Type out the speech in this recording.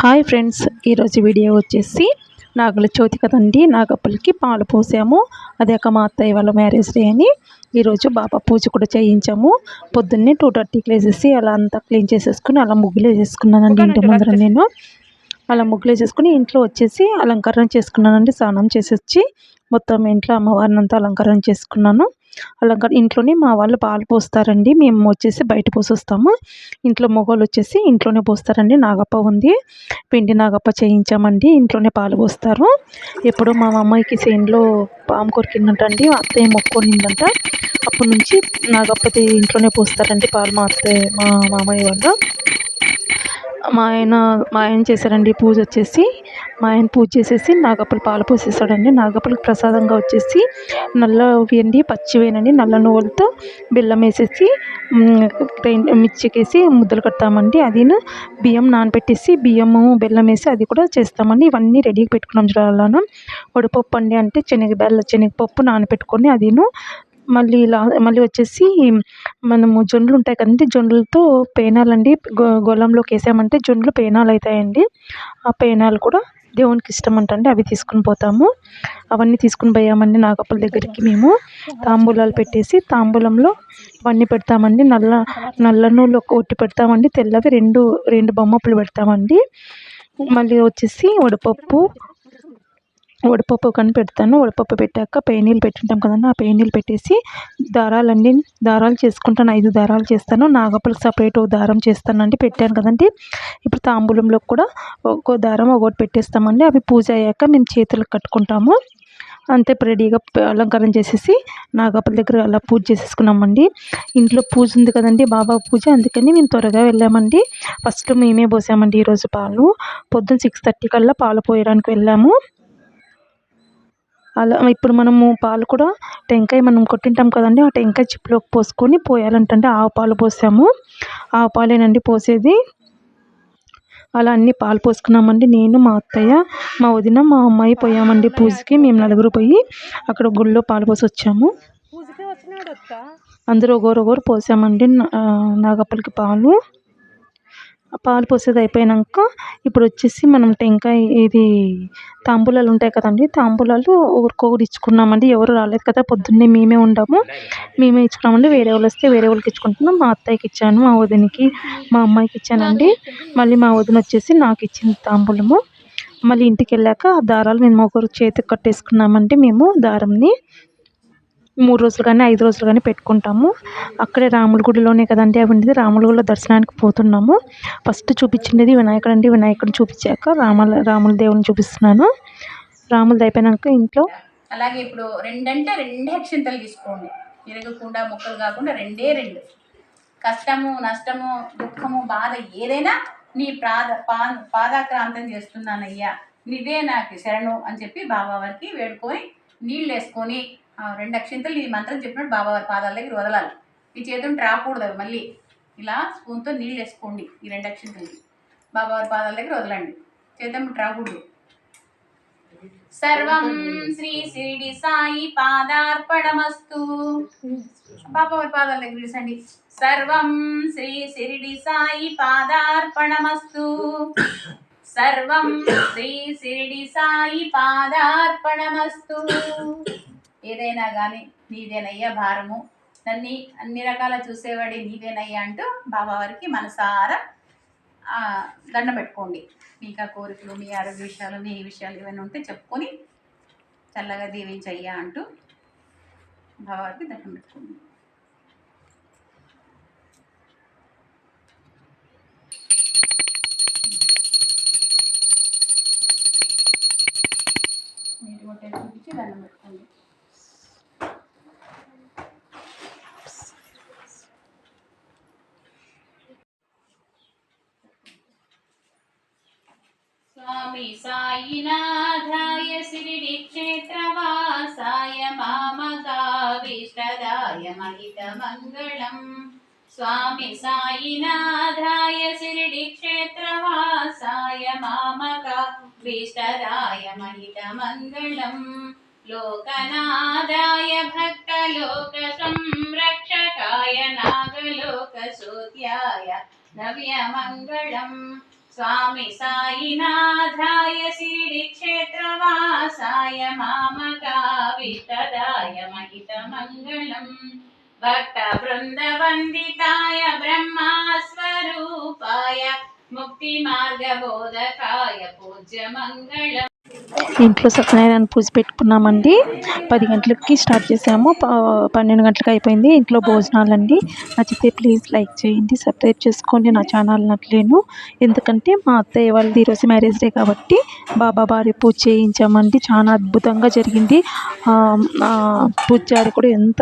Hi friends, ఈరోజు video వచ్చేసి నాగుల చవితి కదండి. నాగప్పలకి పాలు పోసాము. అదే మా అత్తయ్య వాళ్ళ మ్యారేజ్ డే అని ఈరోజు బాబా పూజ కూడా చేయించాము. పొద్దున్నే 2:30కి లేసేసి అలా అంతా క్లీన్ చేసేసుకుని అలా ముగ్గులు వేసేసుకున్నానండి. ఇంటి ముందర నేను అలా ముగ్గులు వేసేసుకుని ఇంట్లో వచ్చేసి అలంకరణ చేసుకున్నానండి. స్నానం చేసి వచ్చి మొత్తం ఇంట్లో అమ్మవారిని అంతా అలంకరణ చేసుకున్నాను. ఇంట్లోనే మా వాళ్ళు పాలు పోస్తారండి. మేము వచ్చేసి బయట పోసొస్తాము. ఇంట్లో మగవాళ్ళు వచ్చేసి ఇంట్లోనే పోస్తారండి. నాగప్ప ఉంది, పిండి నాగప్ప చేయించామండి. ఇంట్లోనే పాలు పోస్తారు. ఎప్పుడు మా అమ్మాయికి చేనులో పాము కొరికిందంటండి, అత్తయ్య మొక్కునిందంట. అప్పటి నుంచి నాగప్పది ఇంట్లోనే పోస్తారండి పాలు. మా మామయ్య వాళ్ళు మా ఆయన చేశారండి పూజ వచ్చేసి. మా ఆయన పూజ చేసేసి నాగప్పలు పాలు పోసేసాడండి. నాగప్పలకి ప్రసాదంగా వచ్చేసి నల్లవేండి, పచ్చివేనండి, నల్ల నువ్వులతో బెల్లం వేసేసి మిర్చికేసి ముద్దలు కడతామండి. అదిను బియ్యం నానబెట్టేసి బియ్యము బెల్లం వేసి అది కూడా చేస్తామండి. ఇవన్నీ రెడీగా పెట్టుకున్నాం. అలాను వడిపప్పు అండి, అంటే శనగపప్పు నానబెట్టుకొని అదిను మళ్ళీ వచ్చేసి మనము జొన్నలు ఉంటాయి కదండి, జొన్నలతో పేనాలండి. గొల్లంలోకి వేసామంటే జొన్నలు పేనాలు అవుతాయండి. ఆ పేనాలు కూడా దేవునికి ఇష్టం అంటండి, అవి తీసుకుని పోతాము. అవన్నీ తీసుకుని పోయామండి నాగప్పల దగ్గరికి. మేము తాంబూలాలు పెట్టేసి తాంబూలంలో అవన్నీ పెడతామండి. నల్ల నూనె ఒకటి పెడతామండి, తెల్లవి రెండు బొమ్మప్పులు పెడతామండి. మళ్ళీ వచ్చేసి వడపప్పు కానీ పెడతాను. వడపప్పు పెట్టాక పేనీలు పెట్టింటాం కదండి, ఆ పేనీలు పెట్టేసి దారాలు చేసుకుంటాను. 5 దారాలు చేస్తాను. నాగప్పలకు సపరేట్ ఒక దారం చేస్తానండి. పెట్టాను కదండి. ఇప్పుడు తాంబూలంలో కూడా ఒక్కో దారం ఒకటి పెట్టేస్తామండి. అవి పూజ అయ్యాక మేము చేతులకు కట్టుకుంటాము. అంతే రెడీగా అలంకరణ చేసేసి నాగప్పల దగ్గర అలా పూజ చేసేసుకున్నామండి. ఇంట్లో పూజ ఉంది కదండి, బాబా పూజ, అందుకని మేము త్వరగా వెళ్ళామండి. ఫస్ట్ మేమే పోసామండి ఈరోజు పాలు. పొద్దున్న 6:30 కల్లా పాలు పోయడానికి వెళ్ళాము. అలా ఇప్పుడు మనము పాలు కూడా టెంకాయ మనం కొట్టింటాం కదండి, ఆ టెంకాయ చిప్పులోకి పోసుకొని పోయాలంటే ఆవు పాలు పోసాము. ఆవు పాలేనండి పోసేది. అలా అన్ని పాలు పోసుకున్నామండి. నేను, మా అత్తయ్య, మా వదిన, మా అమ్మాయి పోయామండి పూజకి. మేము నలుగురు పోయి అక్కడ గుళ్ళో పాలు పోసి వచ్చాము. అందరూ ఒకరు పోసామండి నాగప్పలకి పాలు. పాలు పోసేది అయిపోయాక ఇప్పుడు వచ్చేసి మనం టెంకాయ తాంబూలాలు ఉంటాయి కదండి, తాంబూలాలు ఒకరికొకరు ఇచ్చుకున్నామండి. ఎవరు రాలేదు కదా, పొద్దున్నే మేమే ఇచ్చుకున్నామండి. వేరే వాళ్ళు వస్తే వేరే వాళ్ళకి ఇచ్చుకుంటున్నాం. మా అత్తయ్యకి ఇచ్చాను, మా వదినకి, మా అమ్మాయికి ఇచ్చానండి. మళ్ళీ మా వదిన వచ్చేసి నాకు ఇచ్చింది తాంబూలము. మళ్ళీ ఇంటికి వెళ్ళాక ఆ దారాలు మేము ఒకరు చేతికి కట్టేసుకున్నామండి. మేము దారంని 3 రోజులు కానీ 5 రోజులు కానీ పెట్టుకుంటాము. అక్కడే రాముల గుడిలోనే కదండి అవి ఉండేది. రాముల గుడిలో దర్శనానికి పోతున్నాము. ఫస్ట్ చూపించింది వినాయకుడు అండి. వినాయకుడిని చూపించాక రాముల దేవుని చూపిస్తున్నాను. రాములది అయిపోయినాక ఇంట్లో అలాగే ఇప్పుడు 2 అక్షింతలు తీసుకోండి. విరగకుండా మొక్కలు కాకుండా 2 కష్టము, నష్టము, దుఃఖము, బాధ ఏదైనా నీ పాదాక్రాంతం చేస్తున్నానయ్యా, నీవే నాకు శరణు అని చెప్పి బాబావారికి వేడుకొని నీళ్ళు వేసుకొని 2 అక్షింతలు ఈ మంత్రం చెప్పినట్టు బాబావారి పాదాల దగ్గర వదలాలి. ఈ చేతులు రాకూడదు. అవి మళ్ళీ ఇలా స్పూన్తో నీళ్ళు వేసుకోండి. ఈ 2 అక్షింతలు బాబావారి పాదాల దగ్గర వదలండి. చేతులు రాకూడదు. సర్వం శ్రీ శిరిడి సాయి పాదార్పణమస్తు. బాబావారి పాదాల దగ్గర తీసండి. సర్వం శ్రీ శిరిడి సాయి పాదార్పణమస్తు. సర్వం శ్రీ శిరిడి సాయి పాదార్పణమస్తు. ఏదైనా కానీ నీదేనయ్యా భారము, నన్ను అన్ని రకాల చూసేవాడి నీదేనయ్యా అంటూ బాబావారికి మనసారా దండం పెట్టుకోండి. మీకు ఆ కోరికలు, మీ ఆరోగ్య విషయాలు, మీ విషయాలు ఏమైనా ఉంటే చెప్పుకొని చల్లగా దీవించయ్యా అంటూ బాబావారికి దండం పెట్టుకోండి. నీటి కొట్టే చూపించి దండం పెట్టుకోండి. స్వామి సాయినాథాయ శిరిడి క్షేత్రవాసాయ మామకావిష్టదాయ మహితమంగళం. స్వామి సాయినాథాయ శిరిడి క్షేత్రవాసాయ మామకావిష్టదాయ మహితమంగళం. లోకనాథాయ భక్తలోక సంరక్షకాయ నాగలోక సూత్యాయ నవ్యమంగళం. स्वामी साईनाथाय श्रीक्षेत्रवासाय मामकाविष्टदाय महितमङ्गलम् भक्तवृन्दवन्दिताय ब्रह्मस्वरूपाय मुक्तिमार्गबोधकाय पूज्यमङ्गलम्। ఇంట్లో సత్యనారాయణ పూజ పెట్టుకున్నామండి. 10 గంటలకి స్టార్ట్ చేసాము. 12 గంటలకు అయిపోయింది. ఇంట్లో భోజనాలండి. నచ్చితే ప్లీజ్ లైక్ చేయండి, సబ్స్క్రైబ్ చేసుకోండి నా ఛానల్ నట్లేను. ఎందుకంటే మా అత్తయ్య వాళ్ళది ఈరోజు మ్యారేజ్ డే కాబట్టి బాబా వారి పూజ చేయించామండి. చాలా అద్భుతంగా జరిగింది. పూజారి కూడా ఎంత